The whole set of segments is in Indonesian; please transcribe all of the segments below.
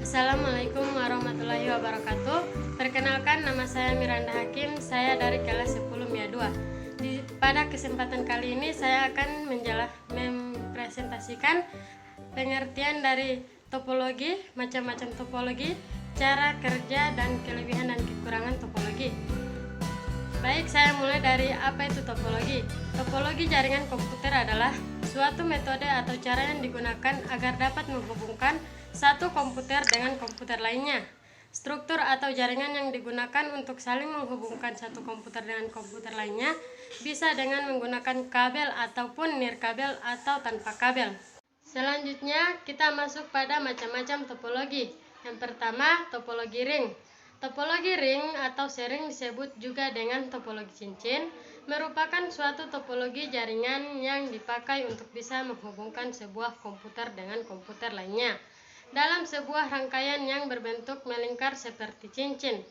Assalamualaikum warahmatullahi wabarakatuh. Perkenalkan, nama saya Miranda Hakim. Saya dari kelas 10 MIA 2. Pada kesempatan kali ini saya akan mempresentasikan pengertian dari topologi, macam-macam topologi, cara kerja dan kelebihan dan kekurangan topologi. Baik, saya mulai dari apa itu topologi. Topologi jaringan komputer adalah suatu metode atau cara yang digunakan agar dapat menghubungkan satu komputer dengan komputer lainnya. Struktur atau jaringan yang digunakan untuk saling menghubungkan satu komputer dengan komputer lainnya bisa dengan menggunakan kabel ataupun nirkabel atau tanpa kabel. Selanjutnya kita masuk pada macam-macam topologi. Yang pertama, topologi ring. Topologi ring atau sering disebut juga dengan topologi cincin merupakan suatu topologi jaringan yang dipakai untuk bisa menghubungkan sebuah komputer dengan komputer lainnya dalam sebuah rangkaian yang berbentuk melingkar seperti cincin.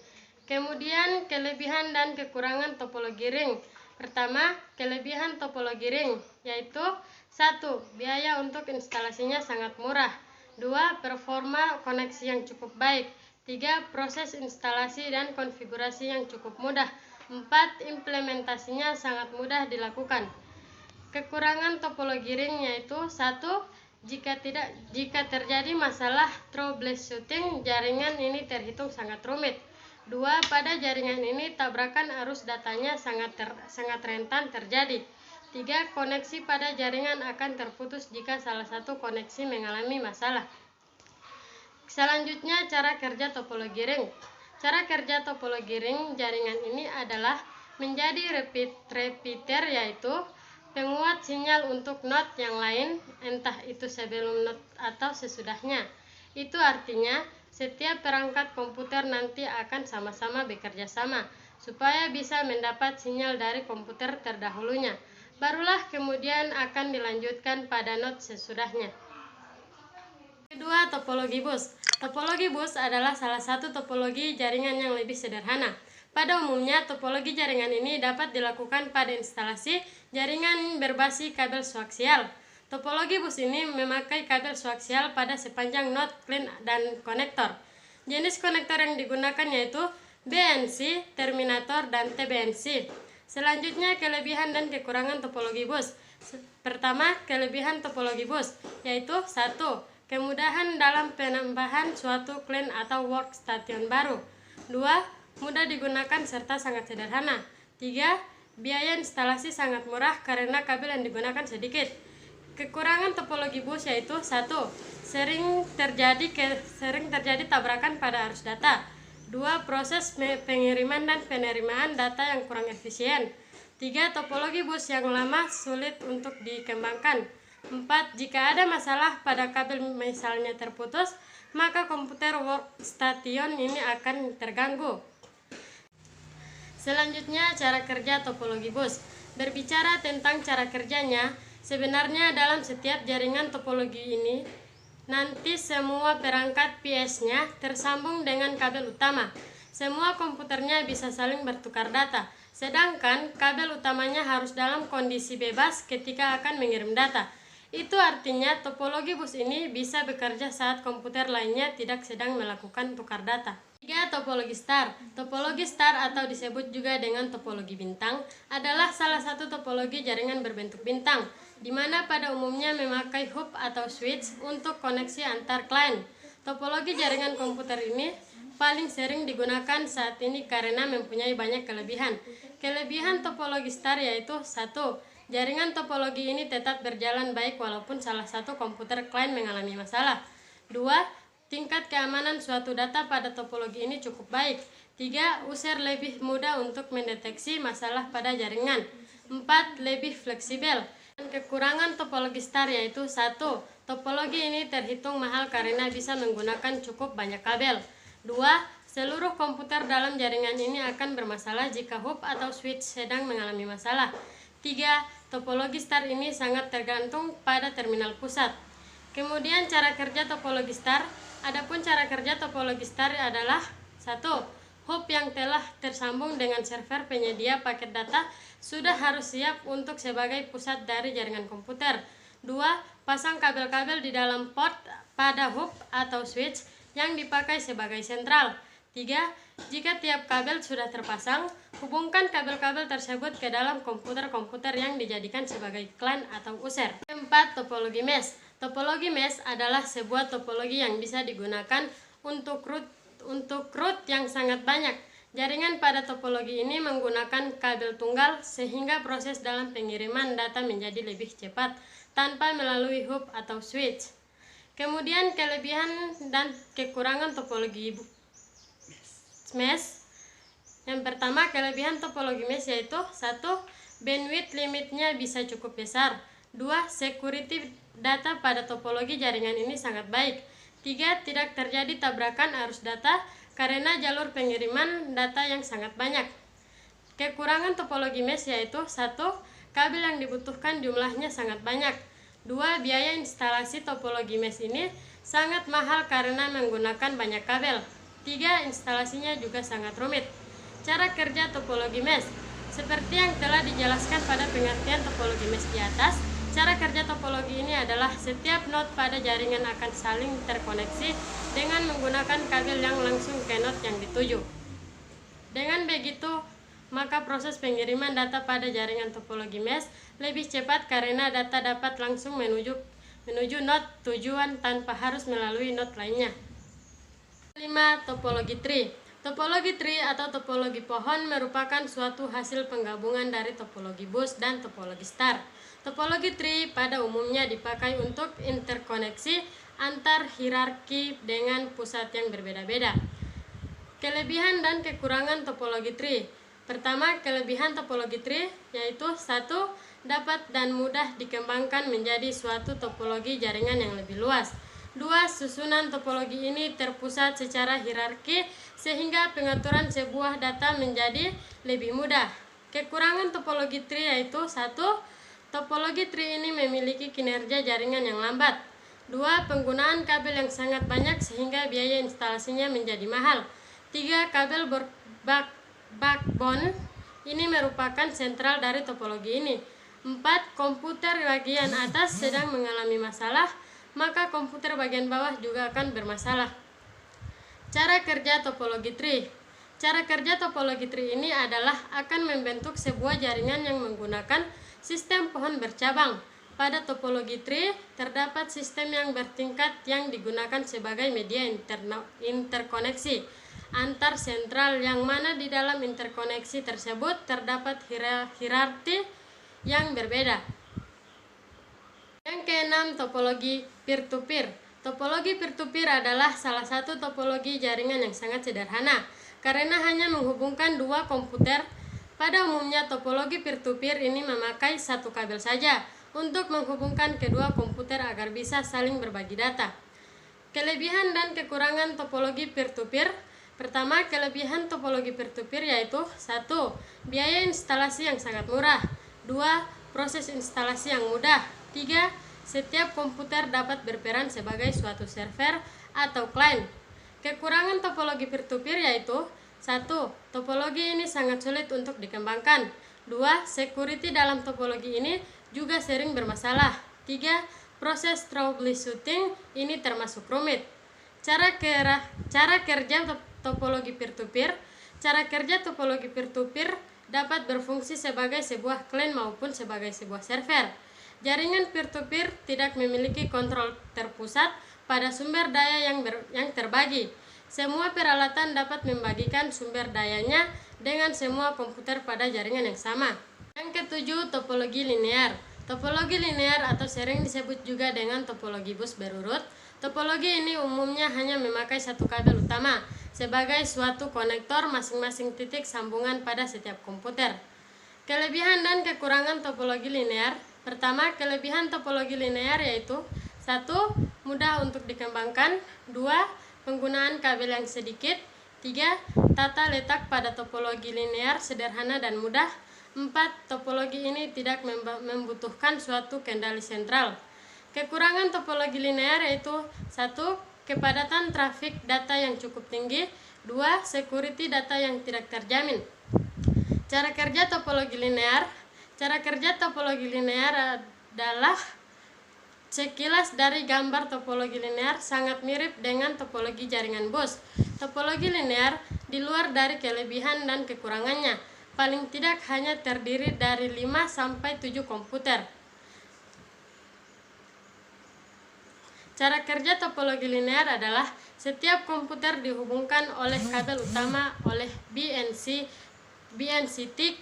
Kemudian kelebihan dan kekurangan topologi ring. Pertama, kelebihan topologi ring yaitu 1. Biaya untuk instalasinya sangat murah. 2. Performa koneksi yang cukup baik. 3. Proses instalasi dan konfigurasi yang cukup mudah. 4. Implementasinya sangat mudah dilakukan. Kekurangan topologi ring yaitu 1. Jika terjadi masalah troubleshooting, jaringan ini terhitung sangat rumit. 2. Pada jaringan ini tabrakan arus datanya sangat rentan terjadi. 3. Koneksi pada jaringan akan terputus jika salah satu koneksi mengalami masalah. Selanjutnya, cara kerja topologi ring. Cara kerja topologi ring jaringan ini adalah menjadi repeater, yaitu penguat sinyal untuk node yang lain, entah itu sebelum node atau sesudahnya. Itu artinya setiap perangkat komputer nanti akan sama-sama bekerja sama supaya bisa mendapat sinyal dari komputer terdahulunya. Barulah kemudian akan dilanjutkan pada node sesudahnya. Kedua, topologi bus. Topologi bus adalah salah satu topologi jaringan yang lebih sederhana. Pada umumnya, topologi jaringan ini dapat dilakukan pada instalasi jaringan berbasis kabel koaksial. Topologi bus ini memakai kabel koaksial pada sepanjang node, clean, dan konektor. Jenis konektor yang digunakan yaitu BNC, terminator, dan TBNC. Selanjutnya, kelebihan dan kekurangan topologi bus. Pertama, kelebihan topologi bus yaitu 1. Kemudahan dalam penambahan suatu clean atau workstation baru. 2. Mudah digunakan serta sangat sederhana. 3. Biaya instalasi sangat murah karena kabel yang digunakan sedikit. Kekurangan topologi bus yaitu 1. Sering terjadi tabrakan pada arus data. 2. Proses pengiriman dan penerimaan data yang kurang efisien. 3. Topologi bus yang lama sulit untuk dikembangkan. 4. Jika ada masalah pada kabel misalnya terputus, maka komputer workstation ini akan terganggu. Selanjutnya, cara kerja topologi bus. Berbicara tentang cara kerjanya, sebenarnya dalam setiap jaringan topologi ini nanti semua perangkat PS-nya tersambung dengan kabel utama. Semua komputernya bisa saling bertukar data, sedangkan kabel utamanya harus dalam kondisi bebas ketika akan mengirim data. Itu artinya topologi bus ini bisa bekerja saat komputer lainnya tidak sedang melakukan tukar data. 3. Topologi star. Topologi star atau disebut juga dengan topologi bintang adalah salah satu topologi jaringan berbentuk bintang, di mana pada umumnya memakai hub atau switch untuk koneksi antar klien. Topologi jaringan komputer ini paling sering digunakan saat ini karena mempunyai banyak kelebihan. Kelebihan topologi star yaitu 1. Jaringan topologi ini tetap berjalan baik walaupun salah satu komputer klien mengalami masalah. 2. Tingkat keamanan suatu data pada topologi ini cukup baik. 3. User lebih mudah untuk mendeteksi masalah pada jaringan. 4. Lebih fleksibel. Dan kekurangan topologi star yaitu 1. Topologi ini terhitung mahal karena bisa menggunakan cukup banyak kabel. 2. Seluruh komputer dalam jaringan ini akan bermasalah jika hub atau switch sedang mengalami masalah. 3. Topologi star ini sangat tergantung pada terminal pusat. Kemudian cara kerja topologi star. Adapun cara kerja topologi star adalah 1. Hub yang telah tersambung dengan server penyedia paket data sudah harus siap untuk sebagai pusat dari jaringan komputer. 2. Pasang kabel-kabel di dalam port pada hub atau switch. yang dipakai sebagai sentral. 3. Jika tiap kabel sudah terpasang, hubungkan kabel-kabel tersebut ke dalam komputer-komputer yang dijadikan sebagai CLAN atau user. 4. Topologi mesh. Topologi mesh adalah sebuah topologi yang bisa digunakan untuk root yang sangat banyak. Jaringan pada topologi ini menggunakan kabel tunggal sehingga proses dalam pengiriman data menjadi lebih cepat tanpa melalui hub atau switch. Kemudian kelebihan dan kekurangan topologi mesh. Yang pertama, kelebihan topologi mesh yaitu 1. Bandwidth limitnya bisa cukup besar. 2. Security data pada topologi jaringan ini sangat baik. 3. Tidak terjadi tabrakan arus data karena jalur pengiriman data yang sangat banyak. Kekurangan topologi mesh yaitu 1. Kabel yang dibutuhkan jumlahnya sangat banyak. 2. Biaya instalasi topologi mesh ini sangat mahal karena menggunakan banyak kabel. 3. Instalasinya juga sangat rumit. Cara kerja topologi mesh. Seperti yang telah dijelaskan pada pengertian topologi mesh di atas, cara kerja topologi ini adalah setiap node pada jaringan akan saling terkoneksi dengan menggunakan kabel yang langsung ke node yang dituju. Dengan begitu, maka proses pengiriman data pada jaringan topologi mesh lebih cepat karena data dapat langsung menuju node tujuan tanpa harus melalui node lainnya. 5. Topologi tree. Topologi tree atau topologi pohon merupakan suatu hasil penggabungan dari topologi bus dan topologi star. Topologi tree pada umumnya dipakai untuk interkoneksi antar hierarki dengan pusat yang berbeda-beda. Kelebihan dan kekurangan topologi tree. Pertama, kelebihan topologi tree yaitu 1. Dapat dan mudah dikembangkan menjadi suatu topologi jaringan yang lebih luas. 2. Susunan topologi ini terpusat secara hierarki sehingga pengaturan sebuah data menjadi lebih mudah. Kekurangan topologi tree yaitu 1. Topologi tree ini memiliki kinerja jaringan yang lambat. 2. Penggunaan kabel yang sangat banyak sehingga biaya instalasinya menjadi mahal. 3. Kabel backbone ini merupakan sentral dari topologi ini. 4. Komputer bagian atas sedang mengalami masalah, maka komputer bagian bawah juga akan bermasalah. Cara kerja topologi tree. Cara kerja topologi tree ini adalah akan membentuk sebuah jaringan yang menggunakan sistem pohon bercabang. Pada topologi tree terdapat sistem yang bertingkat yang digunakan sebagai media interkoneksi antar sentral, yang mana di dalam interkoneksi tersebut terdapat hierarki yang berbeda. Yang keenam, topologi peer-to-peer. Topologi peer-to-peer adalah salah satu topologi jaringan yang sangat sederhana karena hanya menghubungkan dua komputer. Pada umumnya, topologi peer-to-peer ini memakai satu kabel saja untuk menghubungkan kedua komputer agar bisa saling berbagi data. Kelebihan dan kekurangan topologi peer-to-peer. Pertama, kelebihan topologi peer-to-peer yaitu 1. Biaya instalasi yang sangat murah. 2. Proses instalasi yang mudah. 3. Setiap komputer dapat berperan sebagai suatu server atau client. Kekurangan topologi peer-to-peer yaitu 1. Topologi ini sangat sulit untuk dikembangkan. 2. Security dalam topologi ini juga sering bermasalah. 3. Proses troubleshooting ini termasuk rumit. Cara kerja topologi peer-to-peer. Cara kerja topologi peer-to-peer dapat berfungsi sebagai sebuah client maupun sebagai sebuah server. Jaringan peer-to-peer tidak memiliki kontrol terpusat pada sumber daya yang terbagi. Semua peralatan dapat membagikan sumber dayanya dengan semua komputer pada jaringan yang sama. Yang ketujuh, topologi linear. Topologi linear atau sering disebut juga dengan topologi bus berurut. Topologi ini umumnya hanya memakai satu kabel utama sebagai suatu konektor masing-masing titik sambungan pada setiap komputer. Kelebihan dan kekurangan topologi linear. Pertama, kelebihan topologi linear yaitu 1. Mudah untuk dikembangkan. 2. Penggunaan kabel yang sedikit. 3. Tata letak pada topologi linear sederhana dan mudah. 4. Topologi ini tidak membutuhkan suatu kendali sentral. Kekurangan topologi linear yaitu 1. Kepadatan trafik data yang cukup tinggi. 2. Security data yang tidak terjamin. Cara kerja topologi linear. Cara kerja topologi linear adalah Sekilas dari gambar topologi linear sangat mirip dengan topologi jaringan Bose. Topologi linear di luar dari kelebihan dan kekurangannya, paling tidak hanya terdiri dari 5-7 komputer. Cara kerja topologi linear adalah setiap komputer dihubungkan oleh kabel utama oleh BNC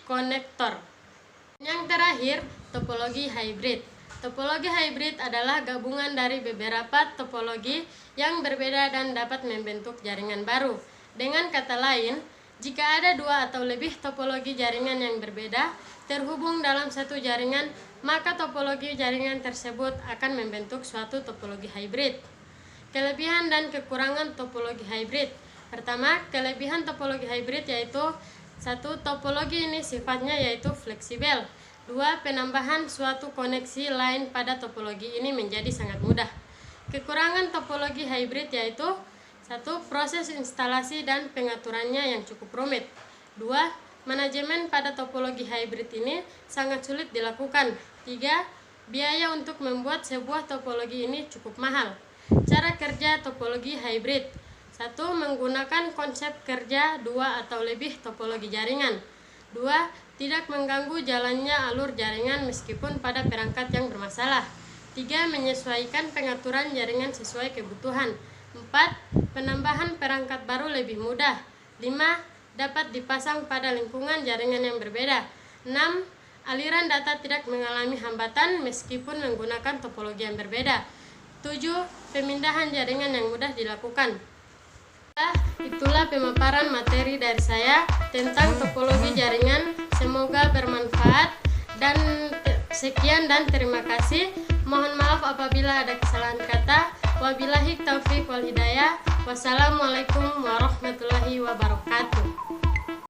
konektor. Yang terakhir, topologi hybrid. Topologi hybrid adalah gabungan dari beberapa topologi yang berbeda dan dapat membentuk jaringan baru. Dengan kata lain, jika ada 2 atau lebih topologi jaringan yang berbeda terhubung dalam satu jaringan, maka topologi jaringan tersebut akan membentuk suatu topologi hybrid. Kelebihan dan kekurangan topologi hybrid. Pertama, kelebihan topologi hybrid yaitu 1. Topologi ini sifatnya yaitu fleksibel. 2. Penambahan suatu koneksi lain pada topologi ini menjadi sangat mudah. Kekurangan topologi hybrid yaitu 1. Proses instalasi dan pengaturannya yang cukup rumit. 2. Manajemen pada topologi hybrid ini sangat sulit dilakukan. 3. Biaya untuk membuat sebuah topologi ini cukup mahal. Cara kerja topologi hybrid. 1. Menggunakan konsep kerja 2 atau lebih topologi jaringan. 2. Tidak mengganggu jalannya alur jaringan meskipun pada perangkat yang bermasalah. 3. Menyesuaikan pengaturan jaringan sesuai kebutuhan. 4. Penambahan perangkat baru lebih mudah. 5. Dapat dipasang pada lingkungan jaringan yang berbeda. 6. Aliran data tidak mengalami hambatan meskipun menggunakan topologi yang berbeda. 7. Pemindahan jaringan yang mudah dilakukan. Itulah pemaparan materi dari saya tentang topologi jaringan. Semoga bermanfaat dan sekian dan terima kasih. Mohon maaf apabila ada kesalahan kata. Wabillahi taufiq wal hidayah. Wassalamualaikum warahmatullahi wabarakatuh.